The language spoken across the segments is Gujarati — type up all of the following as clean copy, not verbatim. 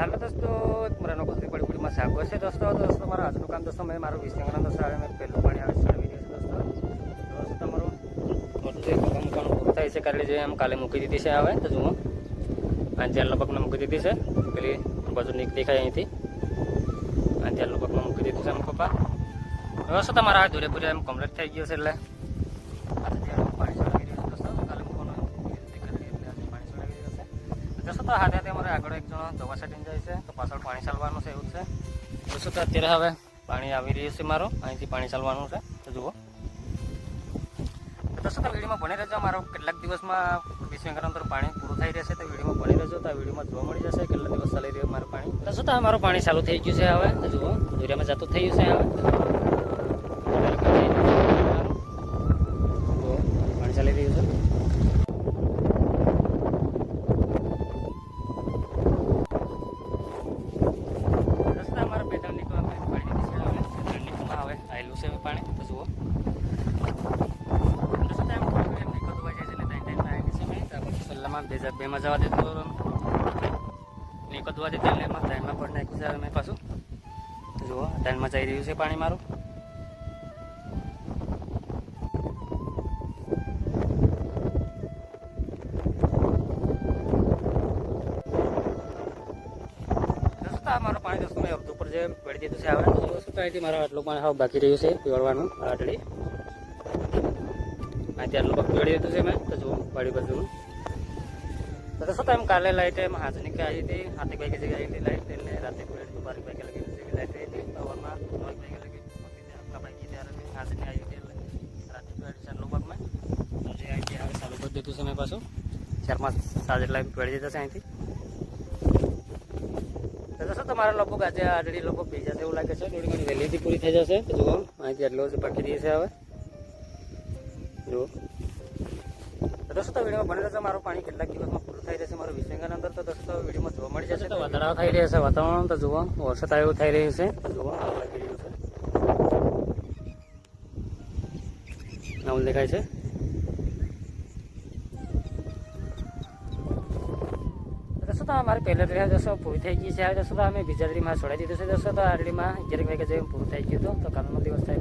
હાલો દોસ્તો મારા નોકરી પડી પડીમાં શાક છે દોસ્તો મારા આજનું કામ દોસ્તો મેં મારું વિસંગના દોસ્તો આવે મેં પહેલું પાણી આવે ચડવી દઈશ દોસ્તો તમારું મોટું જે કામ પૂરું થાય છે કાલે જે એમ કાલે મૂકી દીધી છે આવે તો જુઓ અને ચાર લપકમાં મૂકી દીધી છે પેલી બાજુ નીક દેખાય અહીંથી અને ચાર લપકમાં મૂકી દીધું છે એમ પપ્પા દોસ્તો તમારા આ ધોરેપુરે એમ કમ્પ્લીટ થઈ ગયો છે એટલે પાણી ચડાવી રહ્યું છે દોસ્તો કાલે મૂકવાનું પાણી ચડાવી રહ્યું છે દોસ્તો તો હાથે અમારે આગળ એક જણો દવા સેટિંગ જાય છે તો પાછળ પાણી ચાલવાનું છે એવું છે દોસ્તો તો અત્યારે હવે પાણી આવી રહ્યું છે મારો અહીંથી પાણી ચાલવાનું છે તો જુઓ દોસ્તો તો વિડીયોમાં ભણી રહેજો મારો કેટલાક દિવસમાં 20 મીટર અંતર પાણી પૂરું થઈ રહેશે તો વિડીયોમાં ભણી રહેજો તો આ વિડીયોમાં જોવા મળી જશે કેટલા દિવસ ચાલી રહ્યું મારું પાણી દોસ્તો તો મારું પાણી ચાલુ થઈ ગયું છે હવે તો જુઓ દુરિયામાં જતું થઈ ગયું છે હવે પાણી ચાલી રહ્યું છે પાણી તો જુઓ પહેલામાં 2002માં જવા દેતો નીકો દવા દેતી એટલે એમાં ટાઈમમાં પણ નાખ્યું છે મેં પાછું જુઓ ટાઈમમાં જઈ રહ્યું છે પાણી મારું મારું પાણી દોસ્તો મેં અડધું ઉપર જે પડી દીધું છે આવે તો શું અહીંથી મારા આટલું પાણી હાવ બાકી રહ્યું છે પીવડવાનું આટલી અહીંથી આટલું પગ પીવડી દીધું છે મેં તો જુઓ પાડી બાજુનું તો શું એમ કાલે લાઈટ એમ હાજની કે આવી હતી 7 વાગે જગ્યાએ આવેલી લાઈટ એટલે રાતે પીવડી 12 વાગે લગી જેવી લાઈટ હતી સવારમાં 9 વાગે લગી આપણા બાકી ત્યારે હાજની આવી હતી એટલે રાતે પીવડી ચાલુ પગમાં જે અહીંથી આવે ચાલુ કરી દીધું છે મેં પાછું 4-5 સાત જેટલા પીવડી દીધા છે અહીંથી તો તમારા લગભગ આજે આડડી લગભગ થઈ જશે એવું લાગે છે થોડી ઘણી વહેલીથી પૂરી થઈ જશે તો જુઓ અહીંથી આટલો બાકી રહી છે હવે જુઓ તો દોસ્તો વિડીયોમાં બની રહેશે મારું પાણી કેટલાક દિવસમાં પૂરું થઈ રહેશે મારું વિસંગાના અંદર તો દોસ્તો વિડીયોમાં જોવા મળી જશે તો વાદળાઓ થઈ રહ્યા છે વાતાવરણ તો જુઓ વરસાદ એવું થઈ રહ્યું છે તો જુઓ લાગી રહ્યું છે આવું દેખાય છે મારે પહેલા રહ્યા દોસ્તો પૂરી થઈ ગઈ છે હવે દોસ્તો અમે બીજા ડ્રીમાં છોડાઈ દીધું છે દોસ્તો તો આ ડ્રીમાં 11 વાગે જેવું પૂરું થઈ ગયું હતું તો કાલનો દિવસ થાય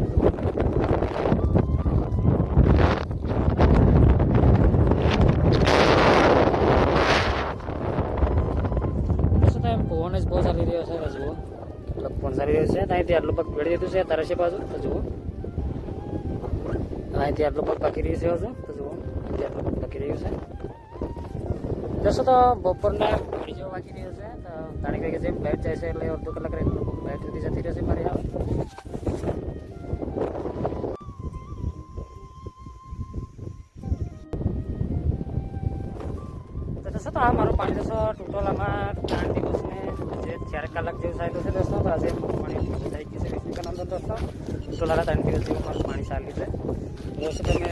દોસ્તો એમ પવન જ બહુ ચાલી રહ્યો છે જુઓ પણ ચાલી રહ્યો છે અહીંથી આટલું પગ પડી દીધું છે તારે છે બાજુ તો જુઓ અહીંથી આટલું પગ બાકી રહ્યું છે હજુ તો જુઓ અહીંથી આટલું પગ બાકી રહ્યું છે દોસ્તો તો બપોરના જેવો વાગી રહ્યો છે તો 3 વાગે જેમ લાઈટ જાય છે એટલે અડધો કલાક લાઈટ સુધી જતી રહેશે મારી આવે તો દોસ્તો તો આ મારું પાણી દોસ્તો ટોટલ આમાં 3 દિવસને જે 4 કલાક જેવું ચાલ્યું છે દોસ્તો તો આજે પાણી થઈ ગયું છે 20 મિનિટના અંદર દોસ્તો ટોટલ 3 દિવસ જેવું મારું પાણી ચાલ્યું છે દોસ્તો તમે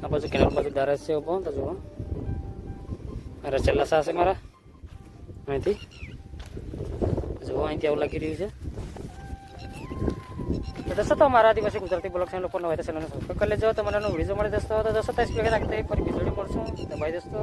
આ બાજુ કેનાલ બાજુ દારસ છે ઉભો તો જુઓ મારા છેલ્લા સાસ છે મારા અહીંથી જુઓ અહીંથી આવું લાગી રહ્યું છે તો દોસ્તો તો મારા આદિવાસી ગુજરાતી બ્લોગ ચેનલ ઉપર નવા ચેનલને સબસ્ક્રાઈબ કરી લેજો તો મને વિડીયો મળે દોસ્તો તો દોસ્તો સ્પીડ રાખતે ફરી વીજળી મળશું તો ભાઈ દોસ્તો